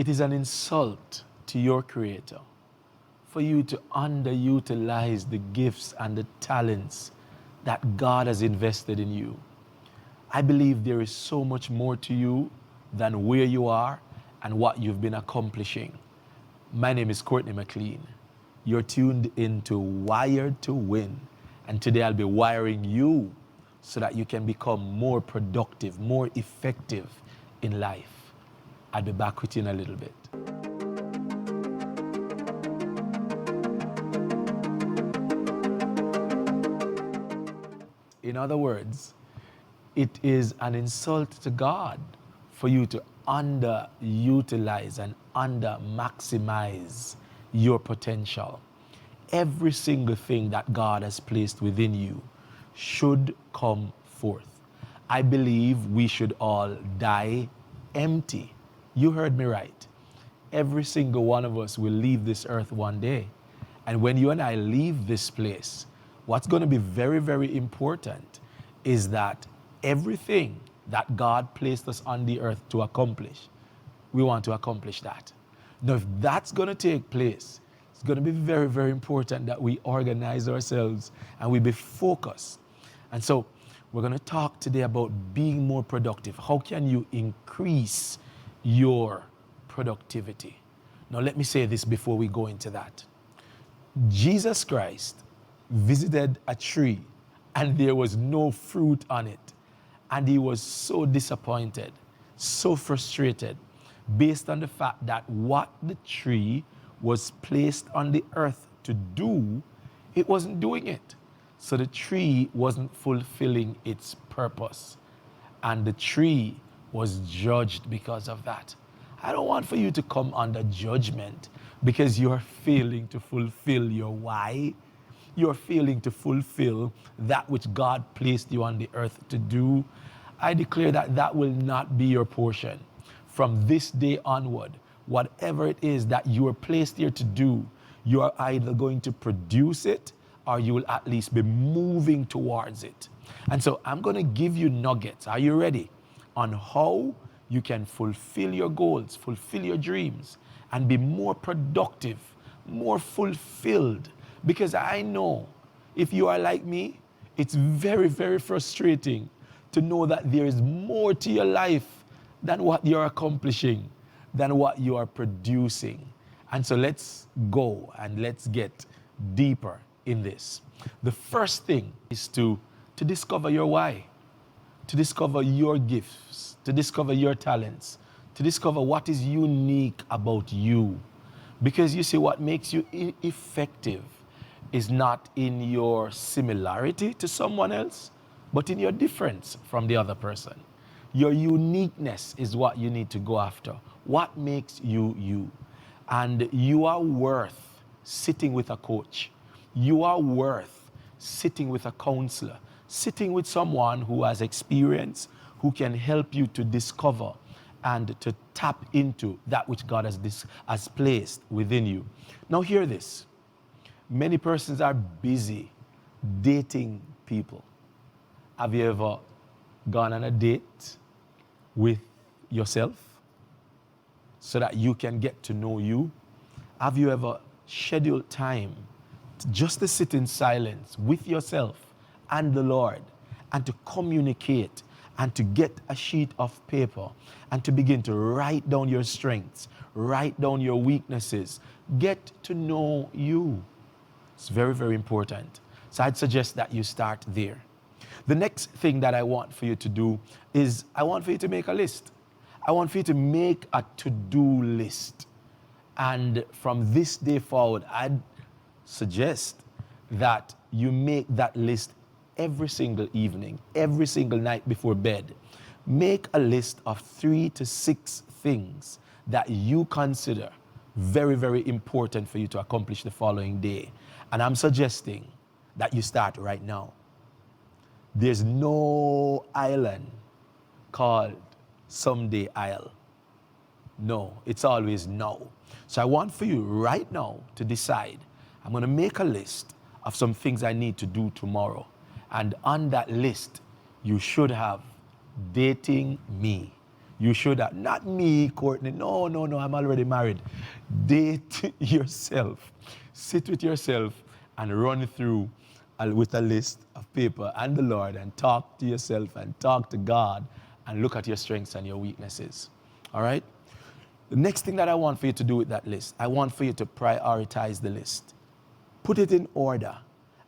It is an insult to your Creator for you to underutilize the gifts and the talents that God has invested in you. I believe there is so much more to you than where you are and what you've been accomplishing. My name is Courtney McLean. You're tuned into Wired to Win. And today I'll be wiring you so that you can become more productive, more effective in life. I'll be back with you in a little bit. In other words, it is an insult to God for you to underutilize and under-maximize your potential. Every single thing that God has placed within you should come forth. I believe we should all die empty. You heard me right. Every single one of us will leave this earth one day. And when you and I leave this place, what's going to be very, very important is that everything that God placed us on the earth to accomplish, we want to accomplish that. Now, if that's going to take place, it's going to be very, very important that we organize ourselves and we be focused. And so we're going to talk today about being more productive. How can you increase your productivity? Now, let me say this before we go into that. Jesus Christ visited a tree and there was no fruit on it. And he was so disappointed, so frustrated, based on the fact that what the tree was placed on the earth to do, it wasn't doing it. So the tree wasn't fulfilling its purpose. And the tree was judged because of that. I don't want for you to come under judgment because you're failing to fulfill your why. You're failing to fulfill that which God placed you on the earth to do. I declare that that will not be your portion. From this day onward, whatever it is that you are placed here to do, you are either going to produce it or you will at least be moving towards it. And so I'm going to give you nuggets. Are you ready? On how you can fulfill your goals, fulfill your dreams, and be more productive, more fulfilled. Because I know if you are like me, it's very, very frustrating to know that there is more to your life than what you're accomplishing, than what you are producing. And so let's go and let's get deeper in this. The first thing is to discover your why, to discover your gifts, to discover your talents, to discover what is unique about you. Because you see, what makes you effective is not in your similarity to someone else, but in your difference from the other person. Your uniqueness is what you need to go after. What makes you you? And you are worth sitting with a coach. You are worth sitting with a counselor, sitting with someone who has experience, who can help you to discover and to tap into that which God has placed within you. Now hear this. Many persons are busy dating people. Have you ever gone on a date with yourself so that you can get to know you? Have you ever scheduled time just to sit in silence with yourself and the Lord and to communicate and to get a sheet of paper and to begin to write down your strengths, write down your weaknesses, get to know you? It's very, very important. So I'd suggest that you start there. The next thing that I want for you to do is I want for you to make a list. I want for you to make a to-do list. And from this day forward, I'd suggest that you make that list every single evening, every single night before bed. Make a list of 3 to 6 things that you consider very, very important for you to accomplish the following day. And I'm suggesting that you start right now. There's no island called someday I'll. No, it's always now. So I want for you right now to decide, I'm going to make a list of some things I need to do tomorrow. And on that list, you should have dating me. You should have. Not me, Courtney. No, no, no, I'm already married. Date yourself. Sit with yourself and run through with a list of paper and the Lord and talk to yourself and talk to God and look at your strengths and your weaknesses. All right? The next thing that I want for you to do with that list, I want for you to prioritize the list. Put it in order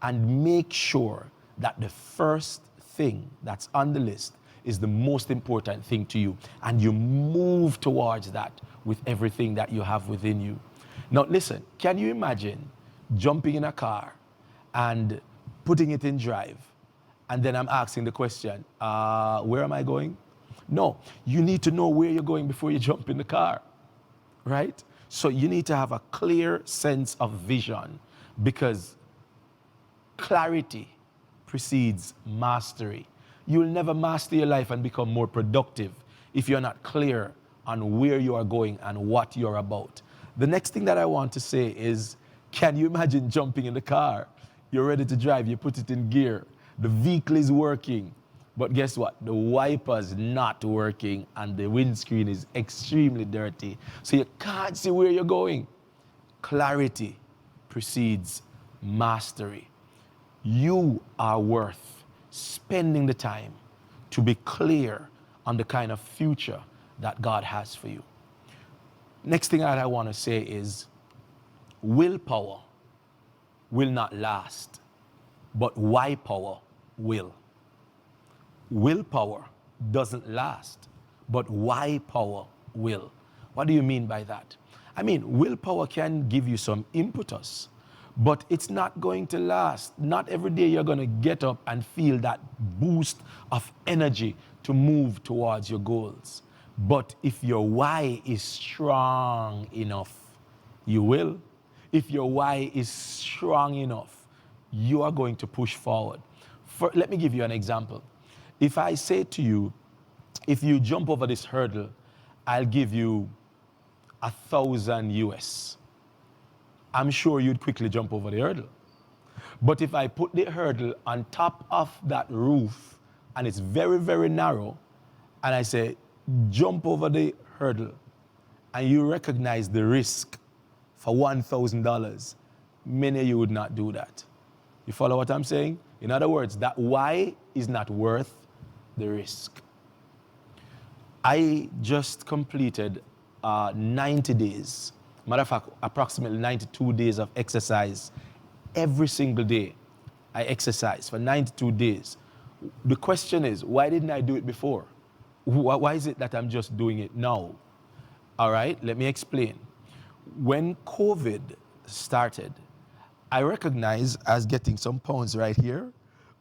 and make sure that the first thing that's on the list is the most important thing to you. And you move towards that with everything that you have within you. Now listen, can you imagine jumping in a car and putting it in drive, and then I'm asking the question, where am I going? No, you need to know where you're going before you jump in the car, right? So you need to have a clear sense of vision, because clarity precedes mastery. You'll never master your life and become more productive if you're not clear on where you are going and what you're about. The next thing that I want to say is, can you imagine jumping in the car? You're ready to drive, you put it in gear, the vehicle is working, but guess what? The wiper's not working and the windscreen is extremely dirty. So you can't see where you're going. Clarity precedes mastery. You are worth spending the time to be clear on the kind of future that God has for you. Next thing that I want to say is, willpower will not last, but why power will. Willpower doesn't last, but why power will. What do you mean by that? I mean, willpower can give you some impetus, but it's not going to last. Not every day you're going to get up and feel that boost of energy to move towards your goals. But if your why is strong enough, you will. If your why is strong enough, you are going to push forward. Let me give you an example. If I say to you, if you jump over this hurdle, I'll give you 1,000 US. I'm sure you'd quickly jump over the hurdle. But if I put the hurdle on top of that roof and it's very, very narrow, and I say, jump over the hurdle, and you recognize the risk for $1,000, many of you would not do that. You follow what I'm saying? In other words, that why is not worth the risk. I just completed 90 days, matter of fact, approximately 92 days of exercise. Every single day I exercise for 92 days. The question is, why didn't I do it before? Why is it that I'm just doing it now? All right, let me explain. When COVID started, I recognized I was getting some pounds right here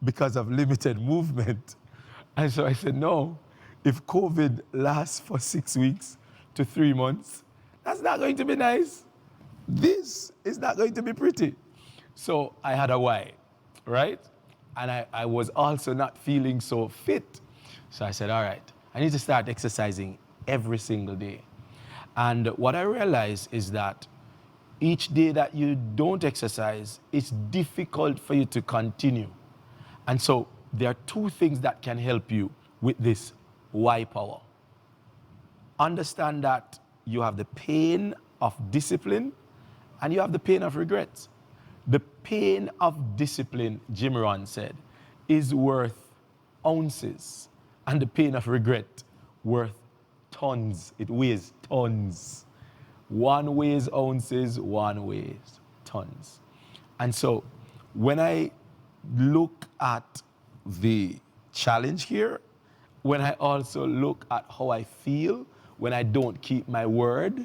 because of limited movement. And so I said, no, if COVID lasts for 6 weeks to 3 months, that's not going to be nice. This is not going to be pretty. So I had a why, right? And I was also not feeling so fit. So I said, all right, I need to start exercising every single day. And what I realized is that each day that you don't exercise, it's difficult for you to continue. And so there are two things that can help you with this why power. Understand that you have the pain of discipline and you have the pain of regret. The pain of discipline, Jim Rohn said, is worth ounces, and the pain of regret worth tons. It weighs tons. One weighs ounces, one weighs tons. And so when I look at the challenge here, when I also look at how I feel when I don't keep my word,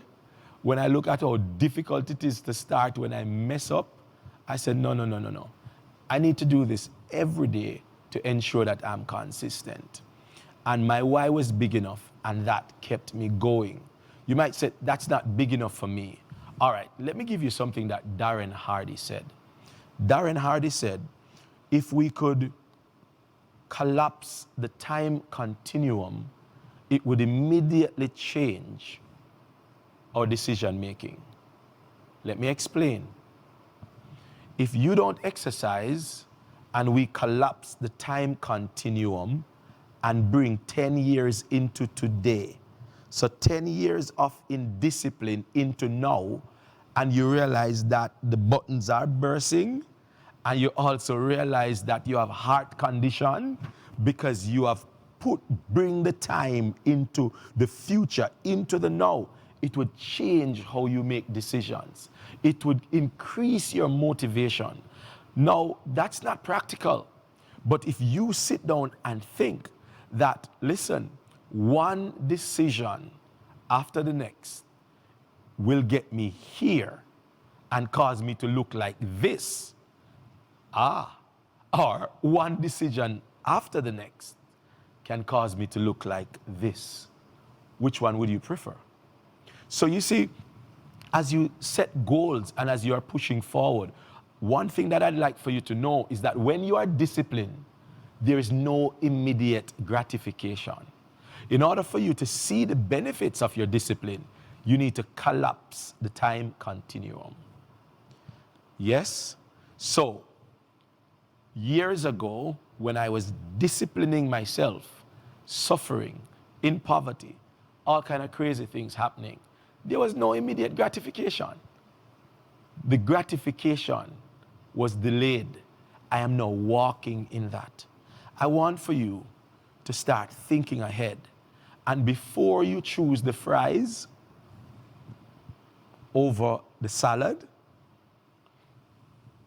when I look at how difficult it is to start when I mess up, I said, no. I need to do this every day to ensure that I'm consistent. And my why was big enough, and that kept me going. You might say, that's not big enough for me. All right, let me give you something that Darren Hardy said. Darren Hardy said, if we could collapse the time continuum, it would immediately change our decision making. Let me explain. If you don't exercise and we collapse the time continuum and bring 10 years into today, So 10 years of indiscipline into now, and you realize that the buttons are bursting, and you also realize that you have heart condition because you have bring the time into the future, into the now. It would change how you make decisions. It would increase your motivation. Now, that's not practical. But if you sit down and think that, listen, one decision after the next will get me here and cause me to look like this, or one decision after the next can cause me to look like this. Which one would you prefer? So you see, as you set goals and as you are pushing forward, one thing that I'd like for you to know is that when you are disciplined, there is no immediate gratification. In order for you to see the benefits of your discipline, you need to collapse the time continuum. Yes? So, years ago, when I was disciplining myself, suffering, in poverty, all kind of crazy things happening, there was no immediate gratification. The gratification was delayed. I am now walking in that. I want for you to start thinking ahead. And before you choose the fries over the salad,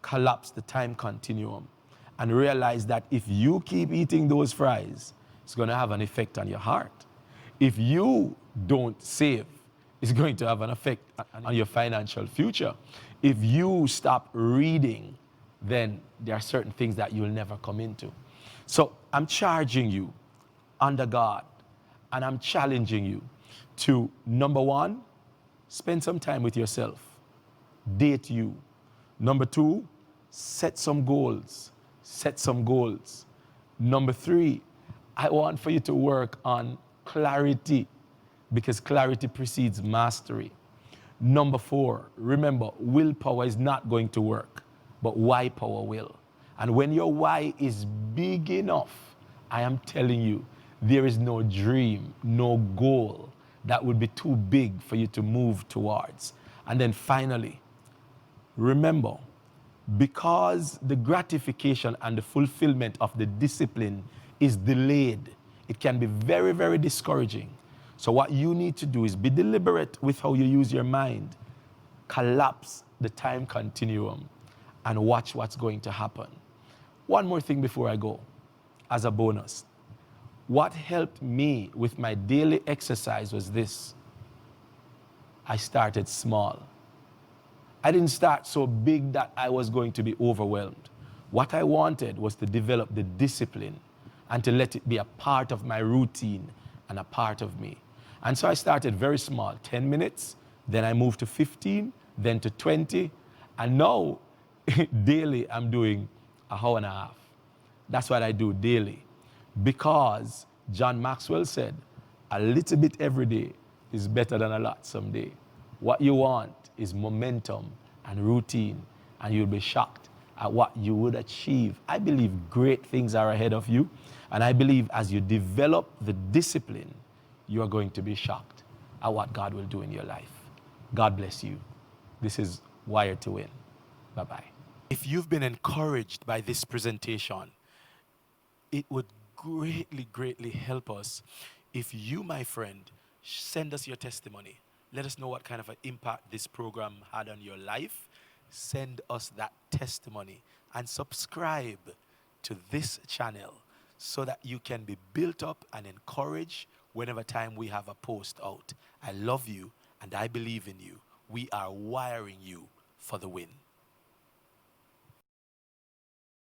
collapse the time continuum and realize that if you keep eating those fries, it's going to have an effect on your heart. If you don't save, it's going to have an effect on your financial future. If you stop reading, then there are certain things that you'll never come into. So I'm charging you under God, and I'm challenging you to, number one, spend some time with yourself. Date you. Number two, set some goals. Set some goals. Number three, I want for you to work on clarity, because clarity precedes mastery. Number four, remember, willpower is not going to work, but why power will. And when your why is big enough, I am telling you, there is no dream, no goal that would be too big for you to move towards. And then finally, remember, because the gratification and the fulfillment of the discipline is delayed, it can be very, very discouraging. So what you need to do is be deliberate with how you use your mind, collapse the time continuum, and watch what's going to happen. One more thing before I go, as a bonus. What helped me with my daily exercise was this. I started small. I didn't start so big that I was going to be overwhelmed. What I wanted was to develop the discipline and to let it be a part of my routine and a part of me. And so I started very small, 10 minutes, then I moved to 15, then to 20, and now daily I'm doing an hour and a half. That's what I do daily. Because John Maxwell said, a little bit every day is better than a lot someday. What you want is momentum and routine, and you'll be shocked at what you would achieve. I believe great things are ahead of you, and I believe as you develop the discipline, you are going to be shocked at what God will do in your life. God bless you. This is Wired to Win. Bye-bye. If you've been encouraged by this presentation, it would greatly, greatly help us if you, my friend, send us your testimony. Let us know what kind of an impact this program had on your life. Send us that testimony and subscribe to this channel so that you can be built up and encouraged whenever time we have a post out. I love you and I believe in you. We are wiring you for the win.